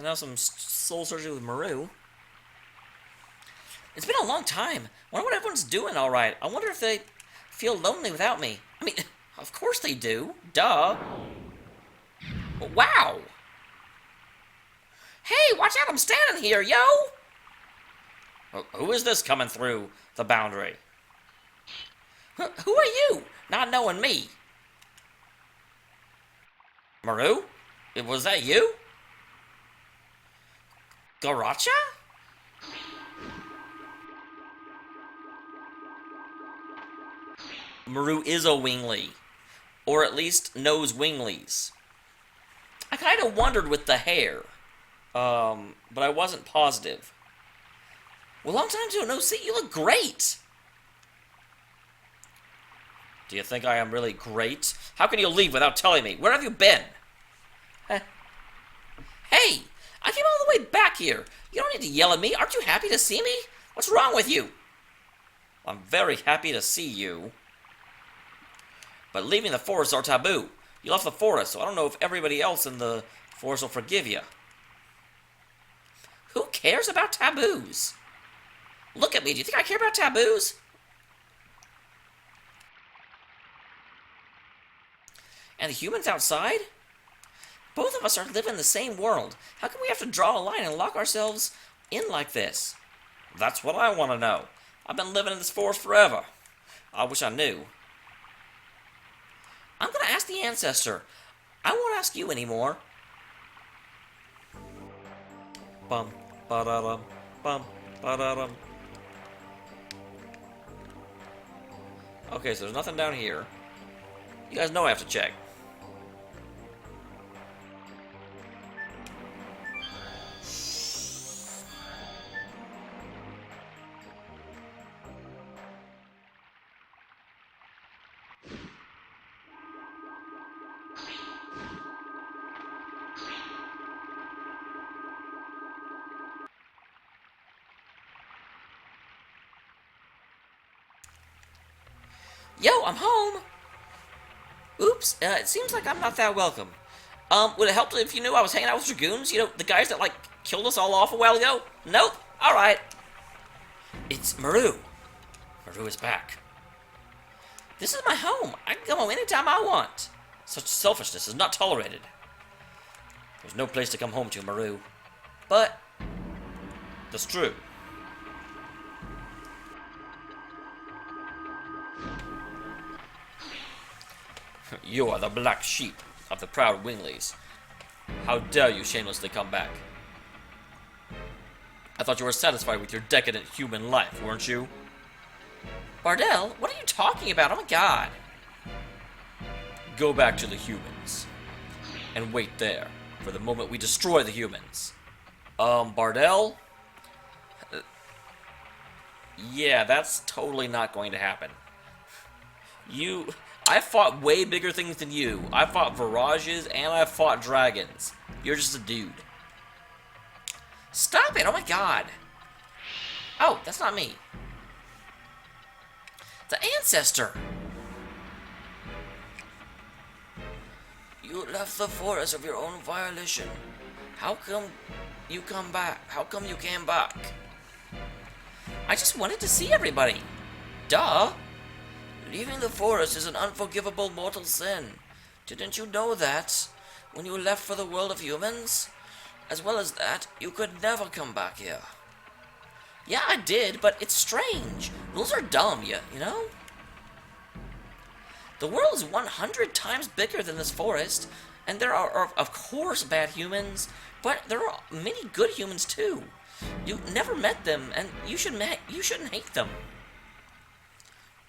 now some soul surgery with Meru. It's been a long time. I wonder what everyone's doing all right. I wonder if they feel lonely without me. I mean, of course they do. Duh. Wow. Hey, watch out, I'm standing here, yo! Who is this coming through the boundary? Who are you? Not knowing me. Meru? Was that you? Garacha? Meru is a wingly. Or at least knows winglies. I kind of wondered with the hair. But I wasn't positive. Well, long time to no see. You look great. Do you think I am really great? How can you leave without telling me? Where have you been? Hey, I came all the way back here. You don't need to yell at me. Aren't you happy to see me? What's wrong with you? I'm very happy to see you. But leaving the forest are taboo. You left the forest, so I don't know if everybody else in the forest will forgive you. Who cares about taboos? Look at me. Do you think I care about taboos? And the humans outside? Both of us are living in the same world. How can we have to draw a line and lock ourselves in like this? That's what I want to know. I've been living in this forest forever. I wish I knew. I'm going to ask the ancestor. I won't ask you anymore. Bum, ba-da-dum, bum, ba-da-dum. Okay, so there's nothing down here. You guys know I have to check. Yo, I'm home! Oops, it seems like I'm not that welcome. Would it help if you knew I was hanging out with Dragoons? You know, the guys that, killed us all off a while ago? Nope. Alright. It's Meru. Meru is back. This is my home. I can come home anytime I want. Such selfishness is not tolerated. There's no place to come home to, Meru. But, that's true. You are the black sheep of the proud winglies. How dare you shamelessly come back? I thought you were satisfied with your decadent human life, weren't you? Bardell, what are you talking about? Oh my god. Go back to the humans. And wait there for the moment we destroy the humans. Bardell? Yeah, that's totally not going to happen. I fought way bigger things than you. I fought Virages and I fought dragons. You're just a dude. Stop it! Oh my god! Oh, that's not me. The ancestor! You left the forest of your own violation. How come you come back? How come you came back? I just wanted to see everybody. Duh! Leaving the forest is an unforgivable mortal sin. Didn't you know that when you left for the world of humans? As well as that, you could never come back here. Yeah, I did, but it's strange. Rules are dumb, you know? The world is 100 times bigger than this forest, and there are, of course, bad humans, but there are many good humans too. You never met them, and you shouldn't hate them.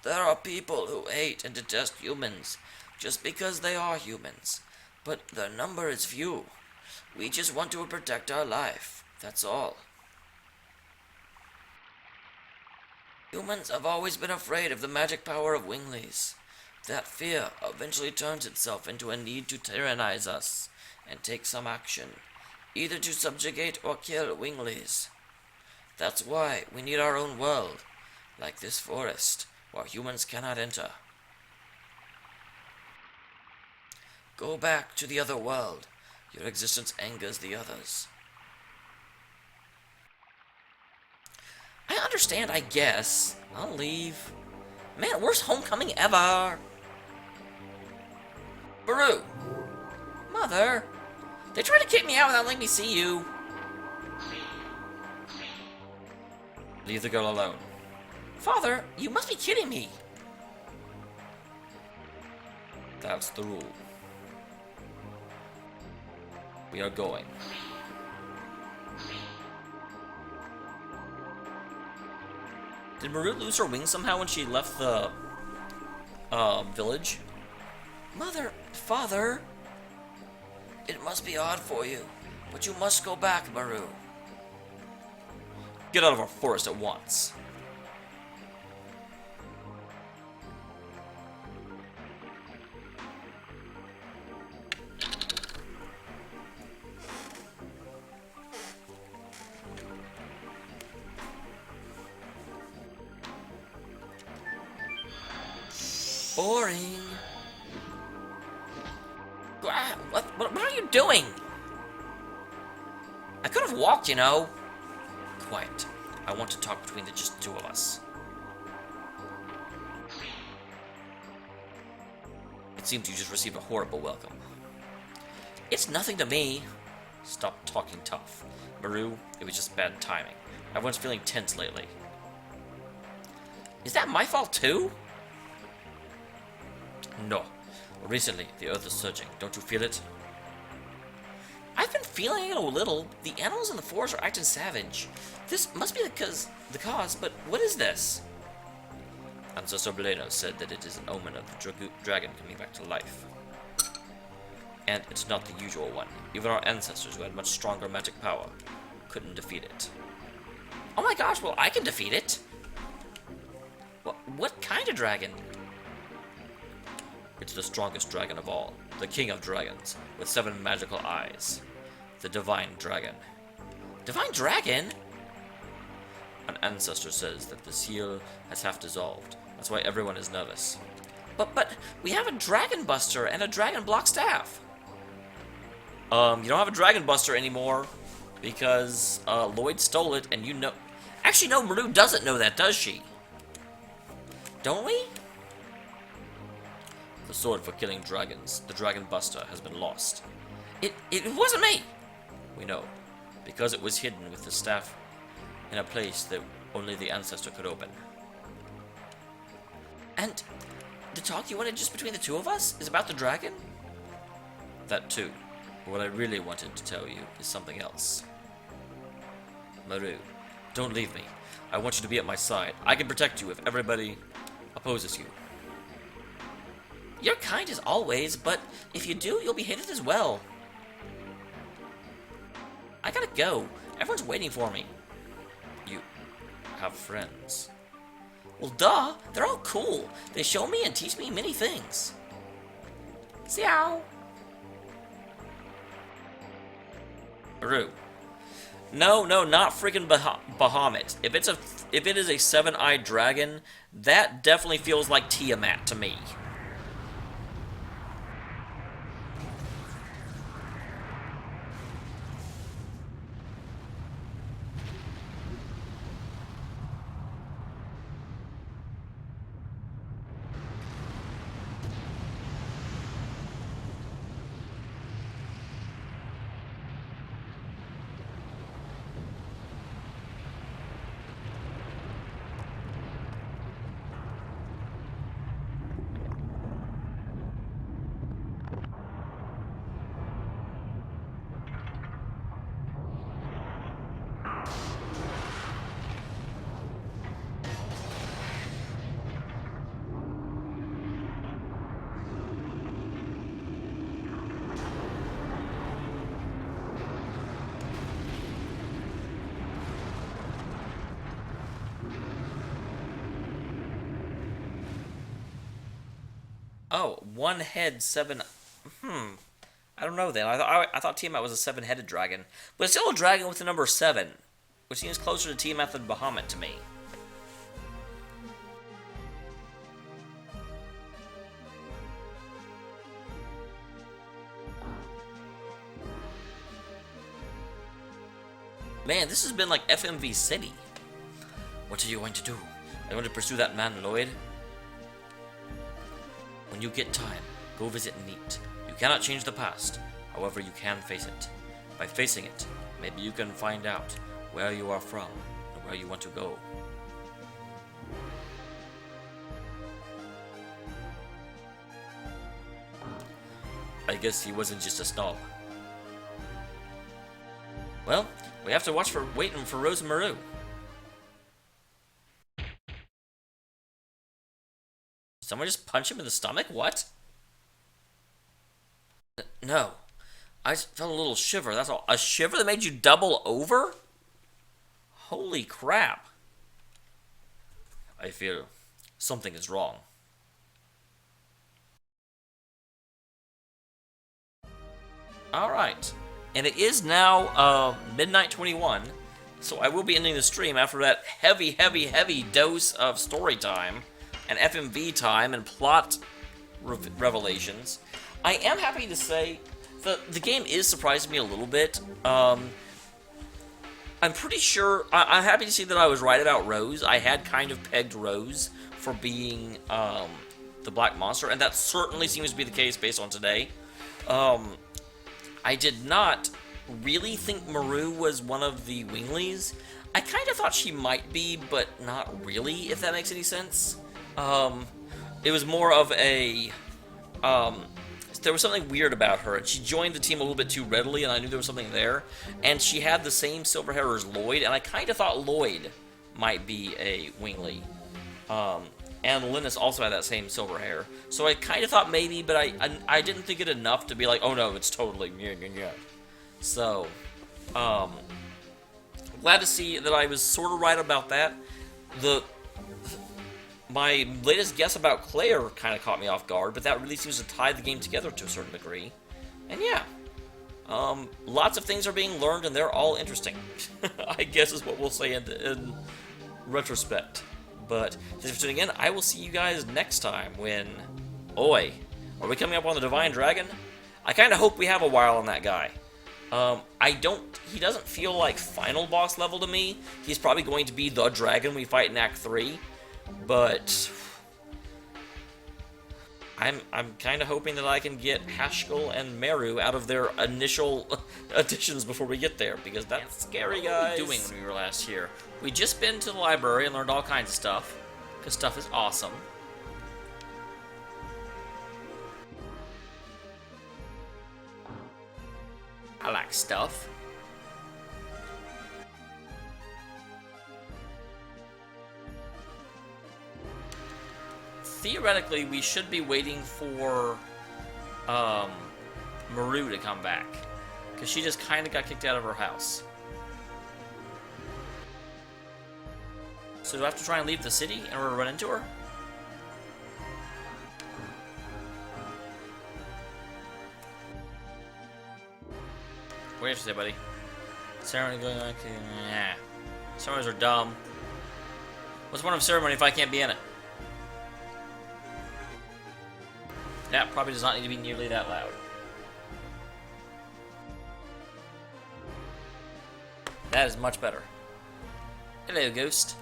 There are people who hate and detest humans just because they are humans, but their number is few. We just want to protect our life, that's all. Humans have always been afraid of the magic power of winglies. That fear eventually turns itself into a need to tyrannize us and take some action, either to subjugate or kill winglies. That's why we need our own world, like this forest, where humans cannot enter. Go back to the other world. Your existence angers the others. understand, I guess. I'll leave. Man, worst homecoming ever. Meru! Mother! They tried to kick me out without letting me see you. Leave the girl alone. Father, you must be kidding me. That's the rule. We are going. Did Meru lose her wings somehow when she left the village? Mother, Father, it must be odd for you, but you must go back, Meru. Get out of our forest at once. Boring. What are you doing? I could have walked, you know. Quiet. I want to talk between the just two of us. It seems you just received a horrible welcome. It's nothing to me. Stop talking tough. Meru, it was just bad timing. Everyone's feeling tense lately. Is that my fault too? No. Recently, the earth is surging. Don't you feel it? I've been feeling it a little. The animals in the forest are acting savage. This must be the cause, but what is this? Ancestor Beleno said that it is an omen of the dragon coming back to life. And it's not the usual one. Even our ancestors, who had much stronger magic power, couldn't defeat it. Oh my gosh, well, I can defeat it! What kind of dragon? It's the strongest dragon of all, the king of dragons, with 7 magical eyes. The divine dragon. Divine dragon? An ancestor says that the seal has half dissolved. That's why everyone is nervous. But we have a dragon buster and a dragon block staff. You don't have a dragon buster anymore because Lloyd stole it, and you know. Actually, no, Meru doesn't know that, does she? Don't we? The sword for killing dragons, the Dragon Buster, has been lost. It wasn't me! We know, because it was hidden with the staff in a place that only the ancestor could open. And the talk you wanted just between the two of us is about the dragon? That too. But what I really wanted to tell you is something else. Meru, don't leave me. I want you to be at my side. I can protect you if everybody opposes you. You're kind as always, but if you do, you'll be hated as well. I gotta go. Everyone's waiting for me. You have friends. Well, duh. They're all cool. They show me and teach me many things. Xiao. Meru. No, not freaking Bahamut. If it is a 7-eyed dragon, that definitely feels like Tiamat to me. Oh, one head, 7... I don't know then. I thought Tiamat was a 7-headed dragon. But it's still a dragon with the number 7, which seems closer to Tiamat than Bahamut to me. Man, this has been like FMV City. What are you going to do? Are you going to pursue that man, Lloyd? When you get time, go visit Neat. You cannot change the past. However, you can face it. By facing it, maybe you can find out where you are from and where you want to go. I guess he wasn't just a snob. Well, we have to watch for waiting for Rose and Meru. Someone just punch him in the stomach? What? No. I just felt a little shiver, that's all. A shiver that made you double over? Holy crap. I feel something is wrong. Alright. And it is now midnight 21, so I will be ending the stream after that heavy dose of story time and FMV time and plot revelations. I am happy to say the game is surprising me a little bit. I'm pretty sure, I'm happy to see that I was right about Rose. I had kind of pegged Rose for being the Black Monster, and that certainly seems to be the case based on today. I did not really think Meru was one of the Winglies. I kind of thought she might be, but not really, if that makes any sense. It was more of a, there was something weird about her, and she joined the team a little bit too readily, and I knew there was something there. And she had the same silver hair as Lloyd, and I kind of thought Lloyd might be a Wingly. And Linus also had that same silver hair. So I kind of thought maybe, but I didn't think it enough to be like, oh no, it's totally yeah. So, glad to see that I was sort of right about that. My latest guess about Claire kind of caught me off guard, but that really seems to tie the game together to a certain degree. And yeah, lots of things are being learned, and they're all interesting. I guess is what we'll say in retrospect. But thanks for tuning in. I will see you guys next time when... Oi, are we coming up on the Divine Dragon? I kind of hope we have a while on that guy. He doesn't feel like final boss level to me. He's probably going to be the dragon we fight in Act 3. But... I'm kind of hoping that I can get Haskell and Meru out of their initial additions before we get there, because that's scary, guys. What were we doing when we were last here? We just been to the library and learned all kinds of stuff, because stuff is awesome. I like stuff. Theoretically, we should be waiting for Meru to come back, because she just kind of got kicked out of her house. So do I have to try and leave the city in order to run into her? What do you have to say, buddy? Ceremony going on? Yeah. Ceremonies are dumb. What's one of ceremony if I can't be in it? That probably does not need to be nearly that loud. That is much better. Hello, Ghost.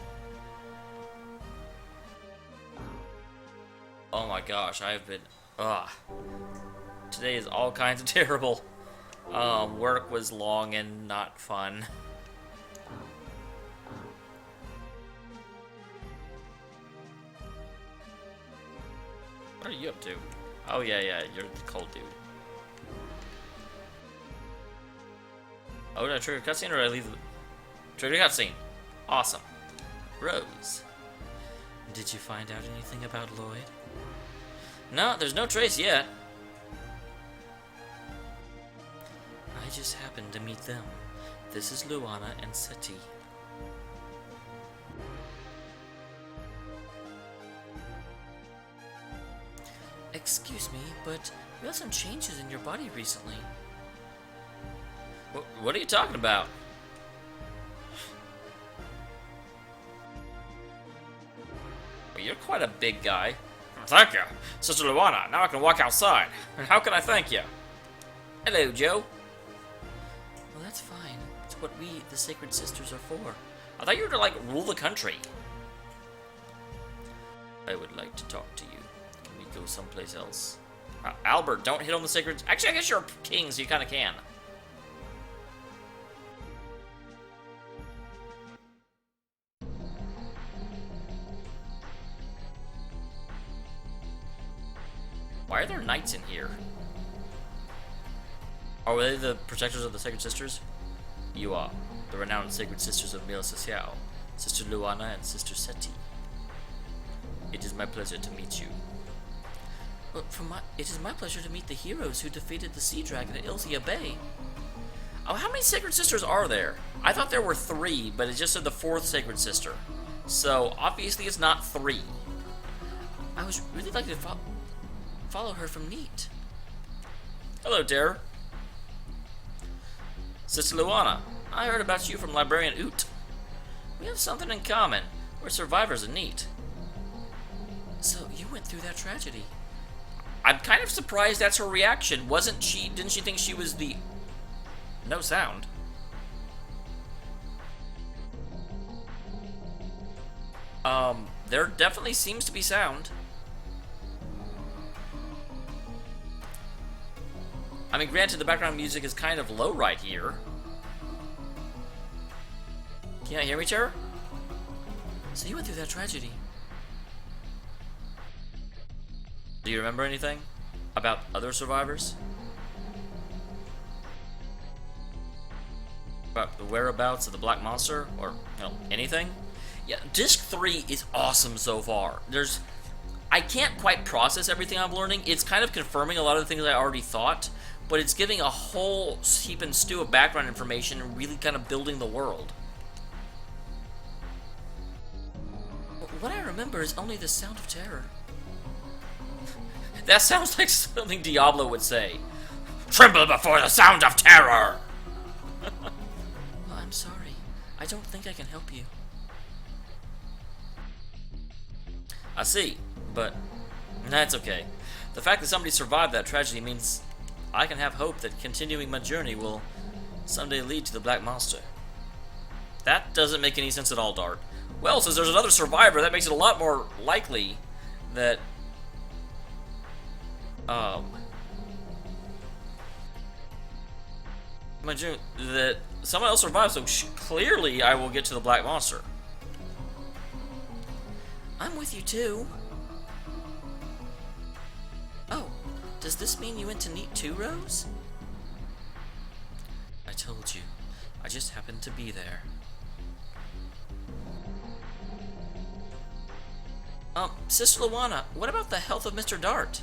Oh my gosh, I've been... Today is all kinds of terrible. Work was long and not fun. What are you up to? Oh yeah, you're the cold dude. Oh, did I trigger cutscene or did I leave the... Trigger cutscene. Awesome. Rose. Did you find out anything about Lloyd? No, there's no trace yet. I just happened to meet them. This is Luana and Seti. Excuse me, but you had some changes in your body recently. What are you talking about? Well, you're quite a big guy. Thank you, Sister Luana. Now I can walk outside. How can I thank you? Hello, Joe. Well, that's fine. It's what we, the Sacred Sisters, are for. I thought you were to, like, rule the country. I would like to talk to you. Can we go someplace else? Albert, don't hit on the sacred... Actually, I guess you're a king, so you kind of can. Why are there knights in here? Are they the protectors of the Sacred Sisters? You are. The renowned Sacred Sisters of Meru, Sister Luana and Sister Seti. It is my pleasure to meet you. Well, it is my pleasure to meet the heroes who defeated the sea dragon at Ilthia Bay. Oh, how many Sacred Sisters are there? I thought there were 3, but it just said the 4th Sacred Sister. So, obviously it's not 3. I was really lucky to follow her from Neat. Hello, Terror. Sister Luana, I heard about you from Librarian Oot. We have something in common. We're survivors of Neat. So, you went through that tragedy. I'm kind of surprised that's her reaction. Didn't she think she was the... No sound. There definitely seems to be sound. I mean, granted, the background music is kind of low right here. Can you hear me, Terror? So you went through that tragedy. Do you remember anything about other survivors? About the whereabouts of the Black Monster? Or, anything? Yeah, Disc 3 is awesome so far. I can't quite process everything I'm learning. It's kind of confirming a lot of the things I already thought, but it's giving a whole heap and stew of background information and really kind of building the world. What I remember is only the sound of terror. That sounds like something Diablo would say. Tremble before the sound of terror! Well, I'm sorry. I don't think I can help you. I see, but that's okay. The fact that somebody survived that tragedy means I can have hope that continuing my journey will someday lead to the Black Monster. That doesn't make any sense at all, Dart. Well, since there's another survivor, that makes it a lot more likely that... that someone else survives, so clearly I will get to the Black Monster. I'm with you too. Oh, does this mean you went to Neat too, Rose? I told you. I just happened to be there. Sister Luana, what about the health of Mr. Dart?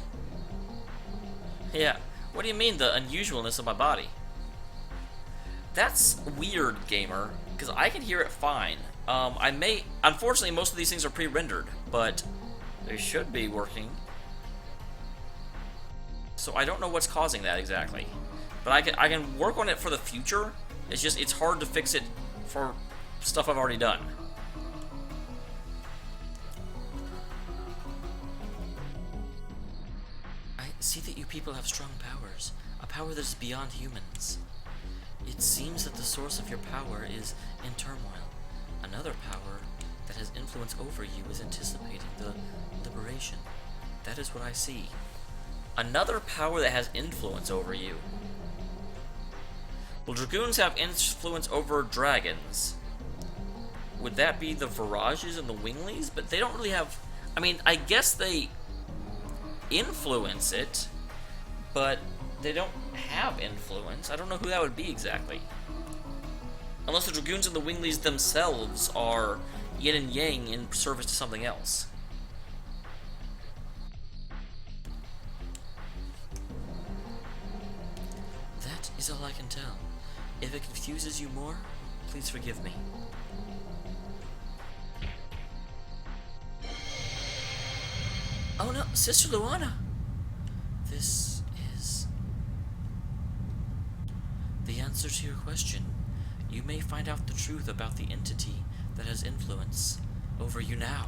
Yeah, what do you mean, the unusualness of my body? That's weird, gamer, because I can hear it fine. Unfortunately, most of these things are pre-rendered, but they should be working. So I don't know what's causing that exactly. But I can work on it for the future. It's just, it's hard to fix it for stuff I've already done. I see that you people have strong powers. A power that is beyond humans. It seems that the source of your power is in turmoil. Another power that has influence over you is anticipating the liberation. That is what I see. Another power that has influence over you. Well, Dragoons have influence over dragons. Would that be the Virages and the Winglies? But they don't really have... I mean, I guess they influence it, but they don't have influence. I don't know who that would be exactly. Unless the Dragoons and the Winglies themselves are yin and yang in service to something else. That is all I can tell. If it confuses you more, please forgive me. Oh no, Sister Luana! This is the answer to your question. You may find out the truth about the entity that has influence over you now.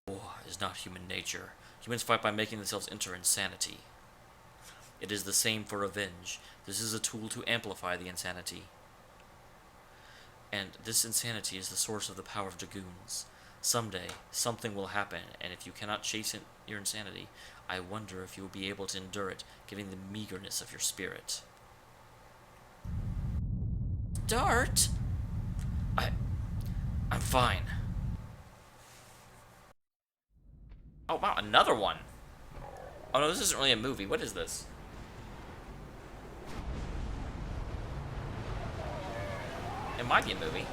War is not human nature. Humans fight by making themselves enter insanity. It is the same for revenge. This is a tool to amplify the insanity. This insanity is the source of the power of Dragoons. Someday, something will happen, and if you cannot chase your insanity, I wonder if you will be able to endure it, given the meagerness of your spirit. Dart? I'm fine. Oh, wow, another one. Oh, no, this isn't really a movie. What is this? It might be a movie.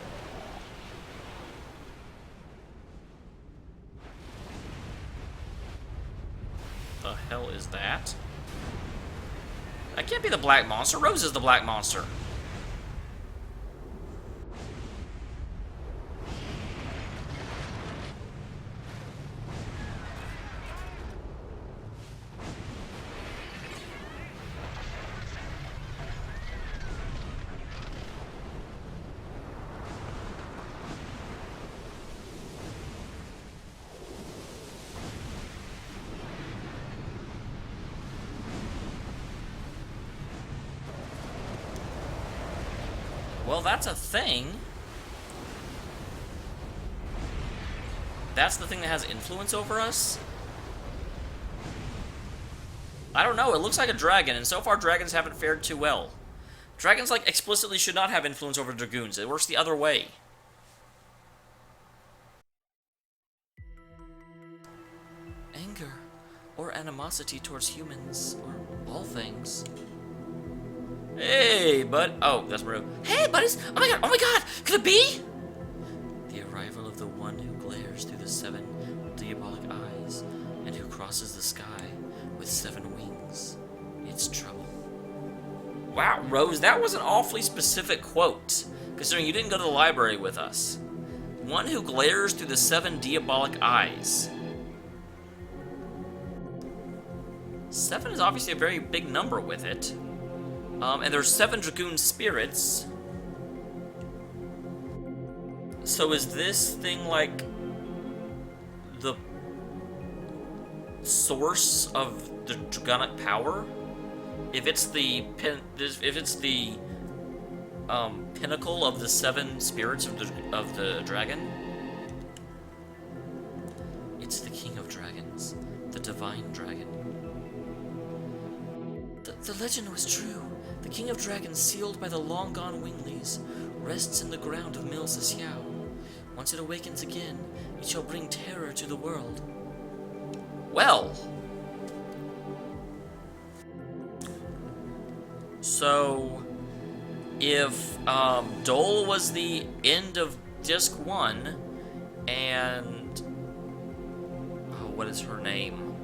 The hell is that? That can't be the black monster. Rose is the black monster. Well, that's a thing. That's the thing that has influence over us? I don't know, it looks like a dragon, and so far dragons haven't fared too well. Dragons, like, explicitly should not have influence over dragoons. It works the other way. Anger, or animosity towards humans, or all things. Hey, bud. Oh, that's Meru. Hey, buddies. Oh my god. Could it be? The arrival of the one who glares through the 7 diabolic eyes and who crosses the sky with 7 wings. It's trouble. Wow, Rose, that was an awfully specific quote, considering you didn't go to the library with us. One who glares through the 7 diabolic eyes. 7 is obviously a very big number with it. And there's 7 Dragoon spirits. So is this thing like the source of the dragonic power? If it's the pinnacle of the 7 spirits of the dragon, it's the king of dragons, the divine dragon. The legend was true. The king of dragons, sealed by the long-gone Winglies, rests in the ground of Mil Xiao. Once it awakens again, it shall bring terror to the world. Well. So, if Dole was the end of Disc 1, and... oh, what is her name?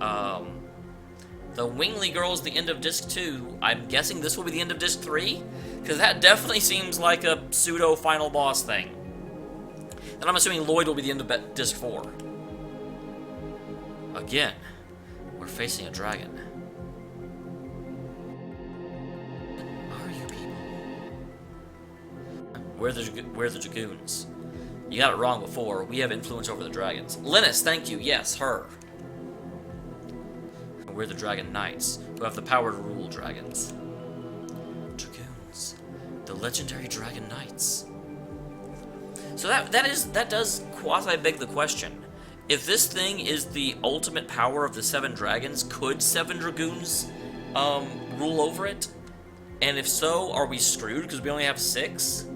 The Wingley Girl is the end of Disc 2. I'm guessing this will be the end of Disc 3? Because that definitely seems like a pseudo-final boss thing. And I'm assuming Lloyd will be the end of Disc 4. Again, we're facing a dragon. Are you people? We're the Dragoons. You got it wrong before. We have influence over the dragons. Linus, thank you. Yes, her. We're the Dragon Knights, who have the power to rule dragons. Dragoons. The legendary Dragon Knights. So that does quasi-beg the question. If this thing is the ultimate power of the 7 dragons, could 7 Dragoons rule over it? And if so, are we screwed because we only have 6?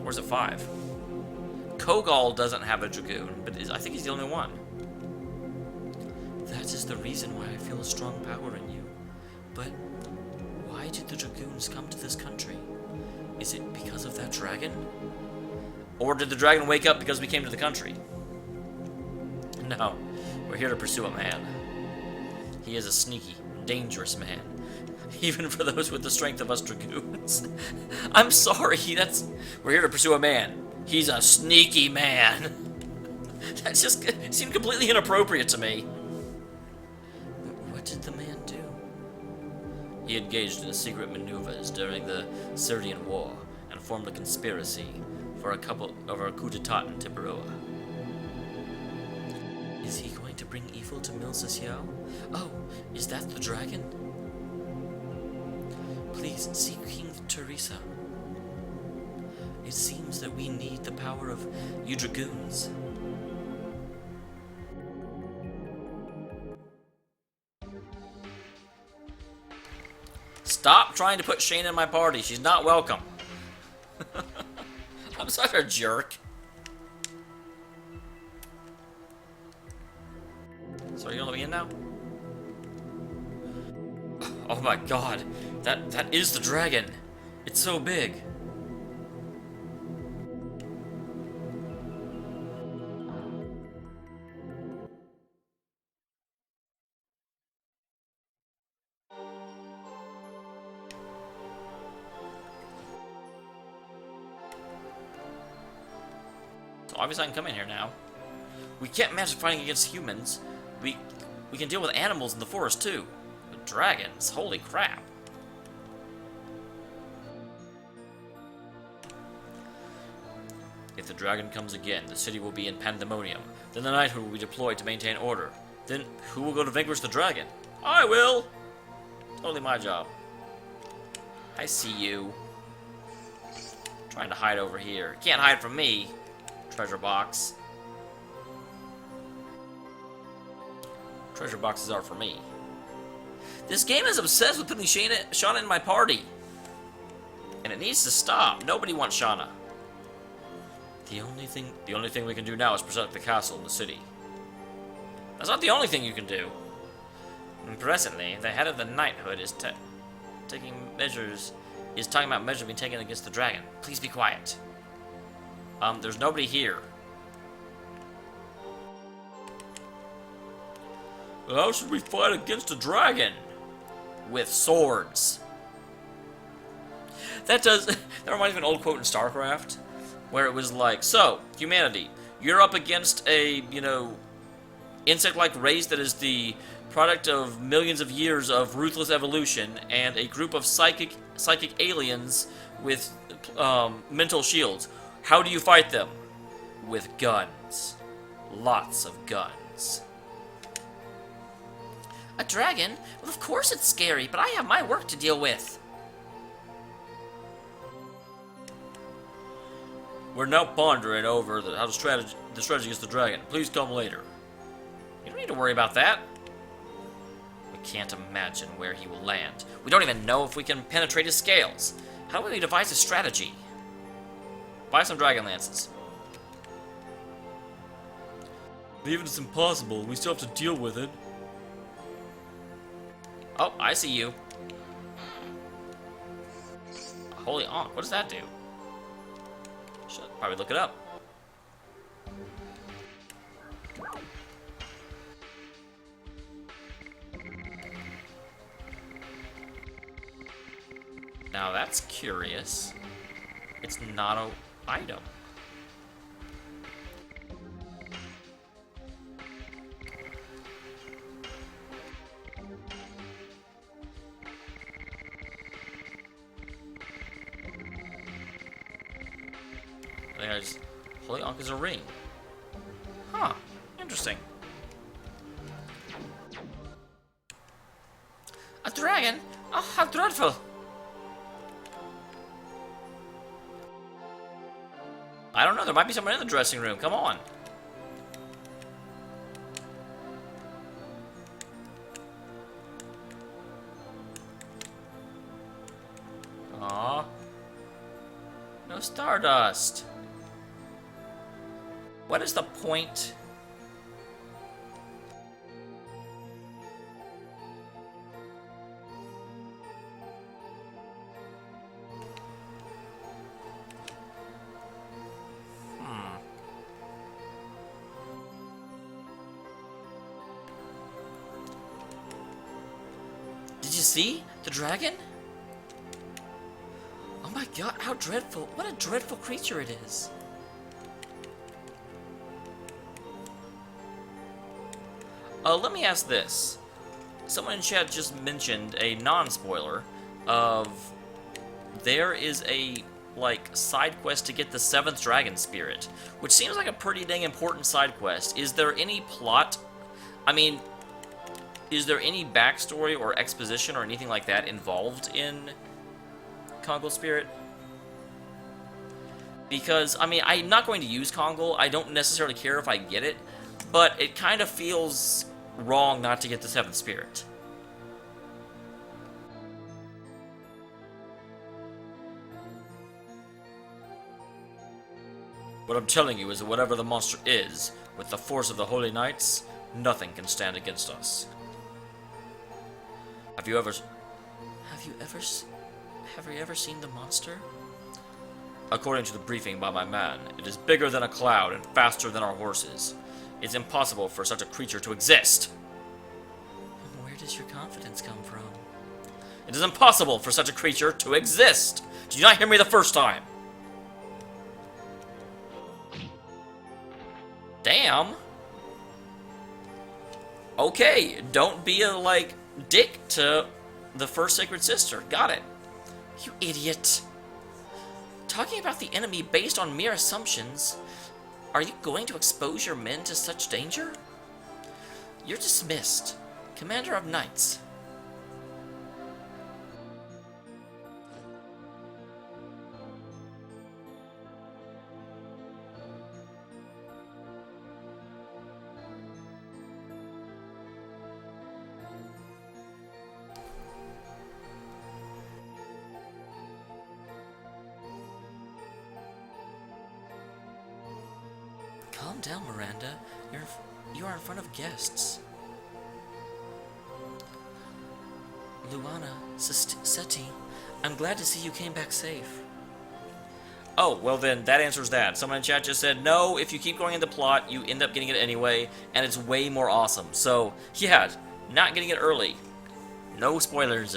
Or is it 5? Kogal doesn't have a Dragoon, but I think he's the only one. That is the reason why I feel a strong power in you. But why did the Dragoons come to this country? Is it because of that dragon? Or did the dragon wake up because we came to the country? No, we're here to pursue a man. He is a sneaky, dangerous man. Even for those with the strength of us Dragoons. I'm sorry, we're here to pursue a man. He's a sneaky man. That just seemed completely inappropriate to me. What did the man do? He engaged in secret maneuvers during the Syrian War and formed a conspiracy for a coup d'etat in Tiberoa. Is he going to bring evil to Mil Xiao? Oh, is that the dragon? Please seek King Teresa. It seems that we need the power of you Dragoons. Stop trying to put Shane in my party. She's not welcome. I'm such a jerk. So are you gonna let me in now? Oh my god. That is the dragon. It's so big. So obviously I can come in here now. We can't imagine fighting against humans. We can deal with animals in the forest too. But dragons, holy crap. If the dragon comes again, the city will be in pandemonium. Then the knighthood will be deployed to maintain order. Then who will go to vanquish the dragon? I will! Totally my job. I see you. Trying to hide over here. Can't hide from me. Treasure box. Treasure boxes are for me. This game is obsessed with putting Shauna in my party. And it needs to stop. Nobody wants Shauna. The only thing we can do now is protect the castle and the city. That's not the only thing you can do. And presently, the head of the knighthood is talking about measures being taken against the dragon. Please be quiet. There's nobody here. How should we fight against a dragon? With swords. That reminds me of an old quote in StarCraft, where it was like, so, humanity, you're up against a, insect-like race that is the product of millions of years of ruthless evolution, and a group of psychic aliens with mental shields. How do you fight them? With guns. Lots of guns. A dragon? Well, of course it's scary, but I have my work to deal with. We're now pondering over the strategy against the dragon. Please come later. You don't need to worry about that. We can't imagine where he will land. We don't even know if we can penetrate his scales. How will we devise a strategy? Buy some dragon lances. Even if it's impossible, we still have to deal with it. Oh, I see you. Holy onk, what does that do? Should probably look it up. Now that's curious. It's not an item. Holy onk is a ring. Huh. Interesting. A dragon? Oh, how dreadful. I don't know. There might be someone in the dressing room. Come on. Aw. No stardust. What is the point? Did you see the dragon? Oh my god, how dreadful. What a dreadful creature it is. Let me ask this. Someone in chat just mentioned a non-spoiler of there is a, side quest to get the 7th dragon spirit, which seems like a pretty dang important side quest. Is there any plot? I mean, is there any backstory or exposition or anything like that involved in Congo Spirit? Because, I mean, I'm not going to use Kongle. I don't necessarily care if I get it, but it kind of feels wrong not to get the 7th Spirit. What I'm telling you is that whatever the monster is, with the force of the Holy Knights, nothing can stand against us. Have you ever seen the monster? According to the briefing by my man, it is bigger than a cloud and faster than our horses. It's impossible for such a creature to exist. Where does your confidence come from? It is impossible for such a creature to exist. Did you not hear me the first time? Damn. Okay, don't be a, like, dick to the first Sacred Sister. Got it. You idiot. Talking about the enemy based on mere assumptions, are you going to expose your men to such danger? You're dismissed, Commander of Knights. Calm down, Miranda. You are in front of guests. Luana, Seti, I'm glad to see you came back safe. Oh, well then, that answers that. Someone in chat just said, no, if you keep going in the plot, you end up getting it anyway, and it's way more awesome. So, yeah, not getting it early. No spoilers.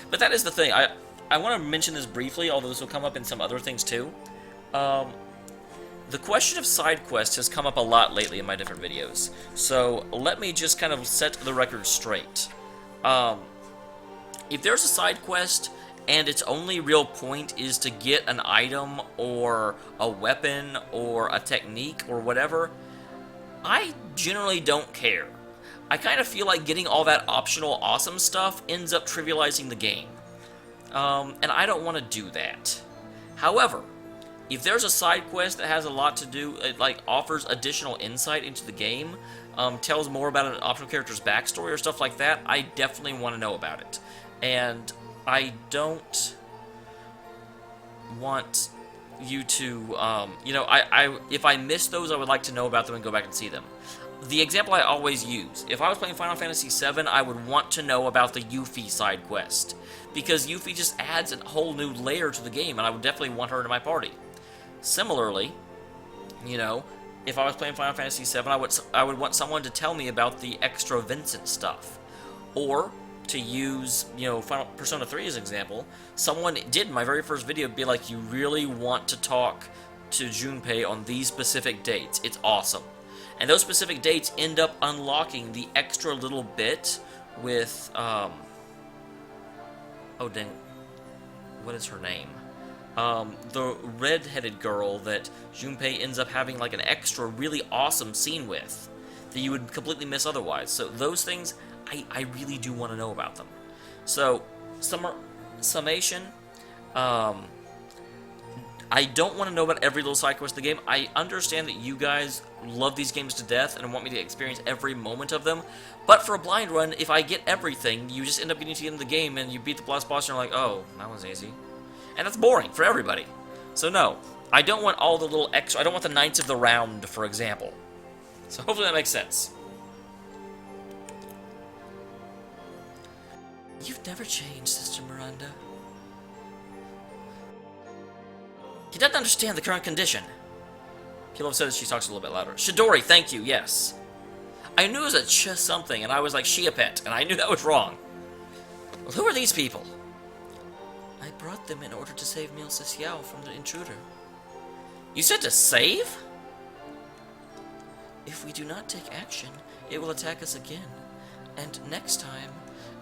But that is the thing. I want to mention this briefly, although this will come up in some other things too. The question of side quests has come up a lot lately in my different videos, so let me just kind of set the record straight. If there's a side quest and its only real point is to get an item or a weapon or a technique or whatever, I generally don't care. I kind of feel like getting all that optional awesome stuff ends up trivializing the game, and I don't want to do that. However, if there's a side quest that has a lot to do, it like offers additional insight into the game, tells more about an optional character's backstory or stuff like that, I definitely want to know about it. And I don't want you to, if I miss those, I would like to know about them and go back and see them. The example I always use, if I was playing Final Fantasy VII, I would want to know about the Yuffie side quest, because Yuffie just adds a whole new layer to the game, and I would definitely want her in my party. Similarly, if I was playing Final Fantasy VII, I would want someone to tell me about the extra Vincent stuff. Or, to use, Final Persona 3 as an example, someone did in my very first video be like, you really want to talk to Junpei on these specific dates. It's awesome. And those specific dates end up unlocking the extra little bit with, oh dang, what is her name? The red-headed girl that Junpei ends up having like an extra really awesome scene with that you would completely miss otherwise. So those things, I really do want to know about them. So, summation, I don't want to know about every little side quest in the game. I understand that you guys love these games to death and want me to experience every moment of them, but for a blind run, if I get everything, you just end up getting to the end of the game and you beat the last boss and you're like, oh, that was easy. And that's boring for everybody. So no, I don't want all the little extra, I don't want the Knights of the Round, for example. So hopefully that makes sense. You've never changed, Sister Miranda. He doesn't understand the current condition. Kilo says she talks a little bit louder. Shidori, thank you, yes. I knew it was a something, and I was like Shiapet, and I knew that was wrong. Well, who are these people? I brought them in order to save Mil Xiao from the intruder. You said to save? If we do not take action, it will attack us again. And next time,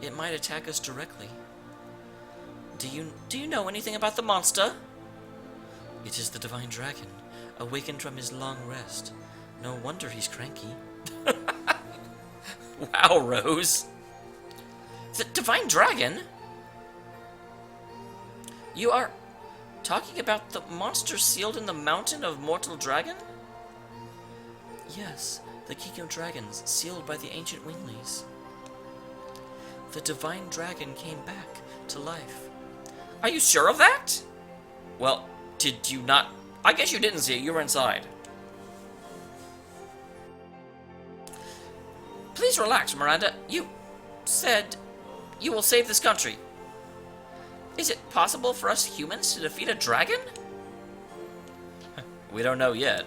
it might attack us directly. Do you know anything about the monster? It is the Divine Dragon, awakened from his long rest. No wonder he's cranky. Wow, Rose. The Divine Dragon? You are Talking about the monster sealed in the mountain of mortal dragon? Yes, the king of dragons, sealed by the ancient Winglies. The divine dragon came back to life. Are you sure of that? Well, did you not? I guess you didn't see it. You were inside. Please relax, Miranda. You said you will save this country. Is it possible for us humans to defeat a dragon? We don't know yet.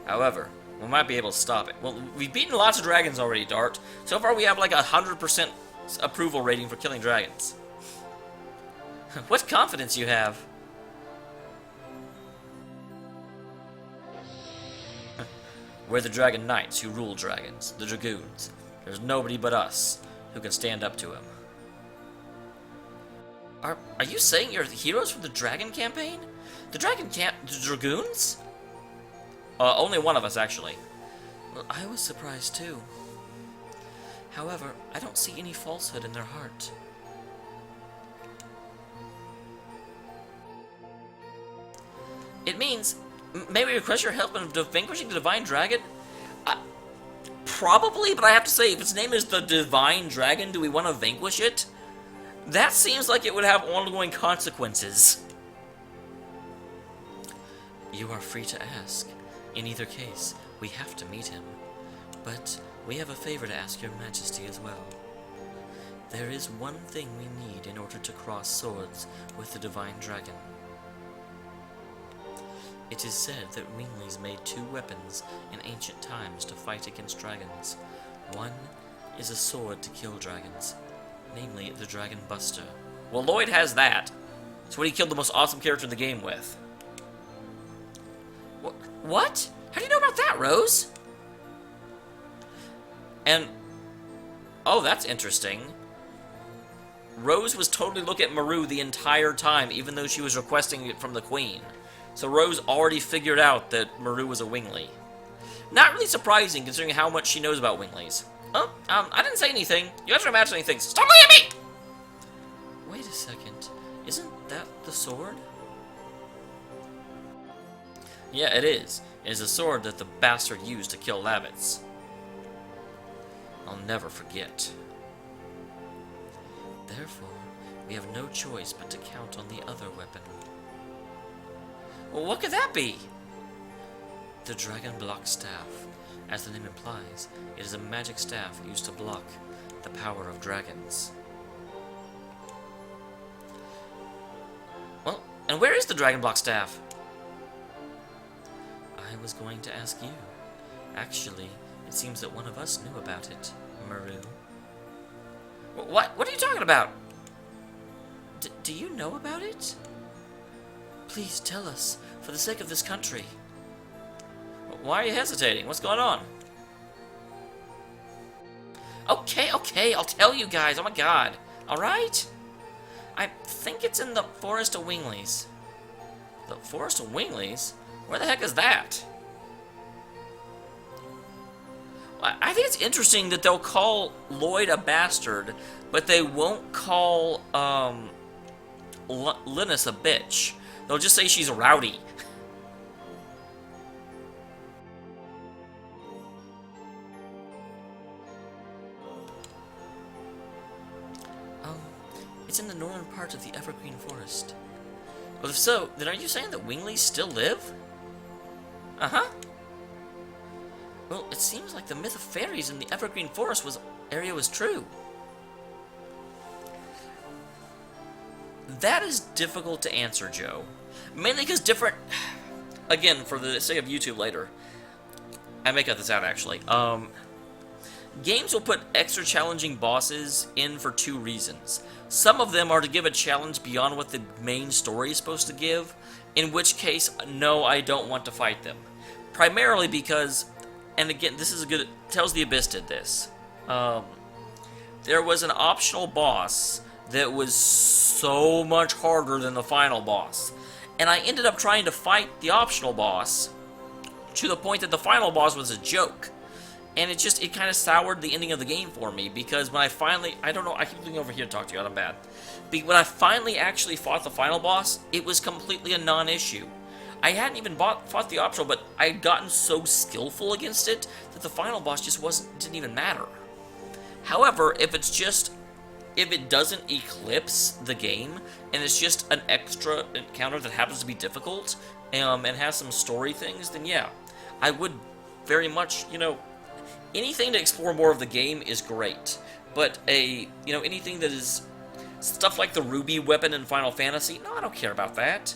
However, we might be able to stop it. Well, we've beaten lots of dragons already, Dart. So far we have like 100% approval rating for killing dragons. What confidence you have. We're the Dragon Knights who rule dragons, the Dragoons. There's nobody but us who can stand up to him. Are you saying you're the heroes from the Dragon campaign? The Dragoons? Only one of us, actually. Well, I was surprised, too. However, I don't see any falsehood in their heart. It means, may we request your help in vanquishing the Divine Dragon? Probably, but I have to say, if its name is the Divine Dragon, do we want to vanquish it? That seems like it would have ongoing consequences. You are free to ask. In either case, we have to meet him. But we have a favor to ask your majesty as well. There is one thing we need in order to cross swords with the Divine Dragon. It is said that Winglies made 2 weapons in ancient times to fight against dragons. One is a sword to kill dragons, namely the Dragon Buster. Well, Lloyd has that. It's what he killed the most awesome character in the game with. What? How do you know about that, Rose? And, oh, that's interesting. Rose was totally looking at Meru the entire time, even though she was requesting it from the Queen. So Rose already figured out that Meru was a Wingly. Not really surprising, considering how much she knows about Winglies. Oh, I didn't say anything. You guys are imagining things. Stop looking at me! Wait a second. Isn't that the sword? Yeah, it is. It is a sword that the bastard used to kill Lavitz. I'll never forget. Therefore, we have no choice but to count on the other weapon. Well, what could that be? The Dragon Block Staff. As the name implies, it is a magic staff used to block the power of dragons. Well, and where is the Dragon Block Staff? I was going to ask you. Actually, it seems that one of us knew about it, Meru. What? What are you talking about? Do you know about it? Please tell us, for the sake of this country. Why are you hesitating? What's going on? Okay, I'll tell you guys. Oh my god. Alright? I think it's in the Forest of Winglies. The Forest of Winglies? Where the heck is that? I think it's interesting that they'll call Lloyd a bastard, but they won't call Linus a bitch. They'll just say she's rowdy. It's in the northern part of the Evergreen Forest. Well, if so, then are you saying that Winglies still live? Uh-huh. Well, it seems like the myth of fairies in the Evergreen Forest area was true. That is difficult to answer, Joe. Mainly because different... Again, for the sake of YouTube later. I may cut this out, actually. Games will put extra challenging bosses in for 2 reasons. Some of them are to give a challenge beyond what the main story is supposed to give, in which case, no, I don't want to fight them. Primarily because, and again, this is a good... Tells the Abyss did this. There was an optional boss that was so much harder than the final boss. And I ended up trying to fight the optional boss to the point that the final boss was a joke. and it kind of soured the ending of the game for me, because when I don't know, I keep looking over here to talk to you, I'm bad. When I finally actually fought the final boss, it was completely a non-issue. I hadn't even fought the optional, but I had gotten so skillful against it that the final boss just didn't even matter. However, if it doesn't eclipse the game, and it's just an extra encounter that happens to be difficult, and has some story things, then yeah, I would very much, anything to explore more of the game is great. But anything that is stuff like the Ruby weapon in Final Fantasy, no, I don't care about that.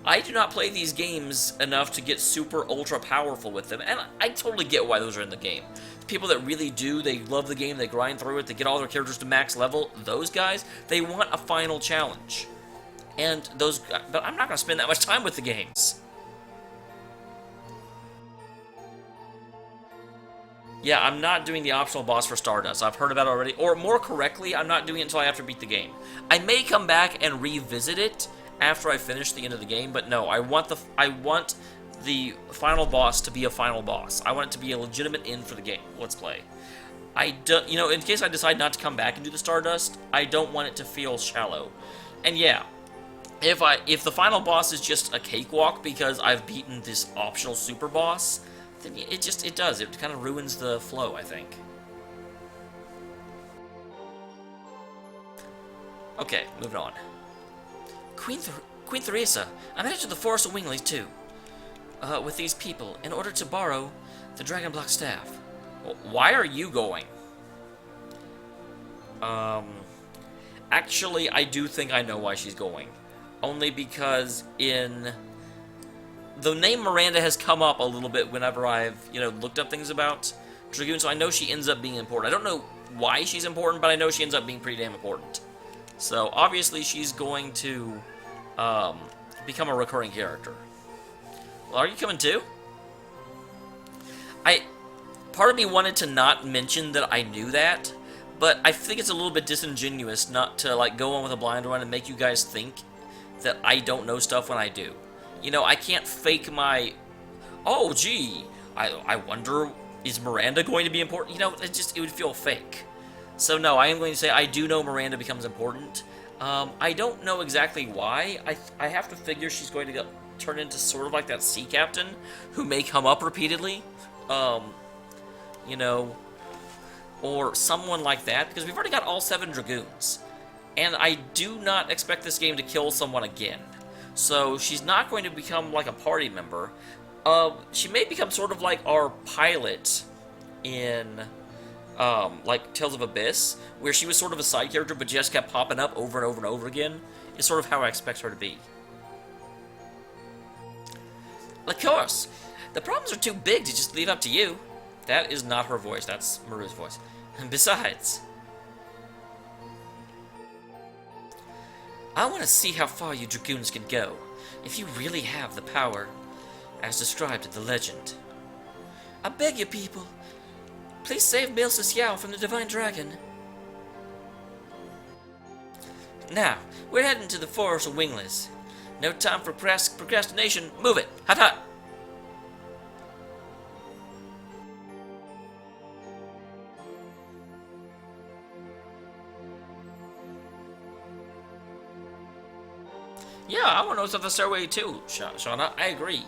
I do not play these games enough to get super ultra powerful with them, and I totally get why those are in the game. People that really do, they love the game, they grind through it, they get all their characters to max level, those guys, they want a final challenge. But I'm not going to spend that much time with the games. Yeah, I'm not doing the optional boss for Stardust. I've heard about it already. Or more correctly, I'm not doing it until I have to beat the game. I may come back and revisit it after I finish the end of the game, but no, I want the final boss to be a final boss. I want it to be a legitimate end for the game. Let's play. In case I decide not to come back and do the Stardust, I don't want it to feel shallow. And yeah, if the final boss is just a cakewalk because I've beaten this optional super boss, then it does. It kind of ruins the flow, I think. Okay, moving on. Queen Theresa, I'm headed to the Forest of Wingley, too. With these people, in order to borrow the Dragon Block staff. Well, why are you going? Actually, I do think I know why she's going. Only because the name Miranda has come up a little bit whenever I've, looked up things about Dragoon, so I know she ends up being important. I don't know why she's important, but I know she ends up being pretty damn important. So, obviously, she's going to become a recurring character. Well, are you coming too? Part of me wanted to not mention that I knew that, but I think it's a little bit disingenuous not to, go on with a blind run and make you guys think that I don't know stuff when I do. I can't fake my, oh, gee, I wonder, is Miranda going to be important? It would feel fake. So no, I am going to say I do know Miranda becomes important. I don't know exactly why. I have to figure she's going to turn into sort of like that sea captain who may come up repeatedly. Or someone like that, because we've already got all 7 Dragoons. And I do not expect this game to kill someone again. So she's not going to become like a party member. She may become sort of like our pilot in like Tales of Abyss, where she was sort of a side character but just kept popping up over and over and over again. Is sort of how I expect her to be. Of course, the problems are too big to just leave up to you. That is not her voice, that's Meru's voice. And besides, I want to see how far you Dragoons can go, if you really have the power, as described in the legend. I beg you, people, please save Milsis Yao from the Divine Dragon. Now, we're heading to the Forest of Wingless. No time for procrastination. Move it! Hot hot! Yeah, I want to know what's up the stairway too, Shauna. I agree.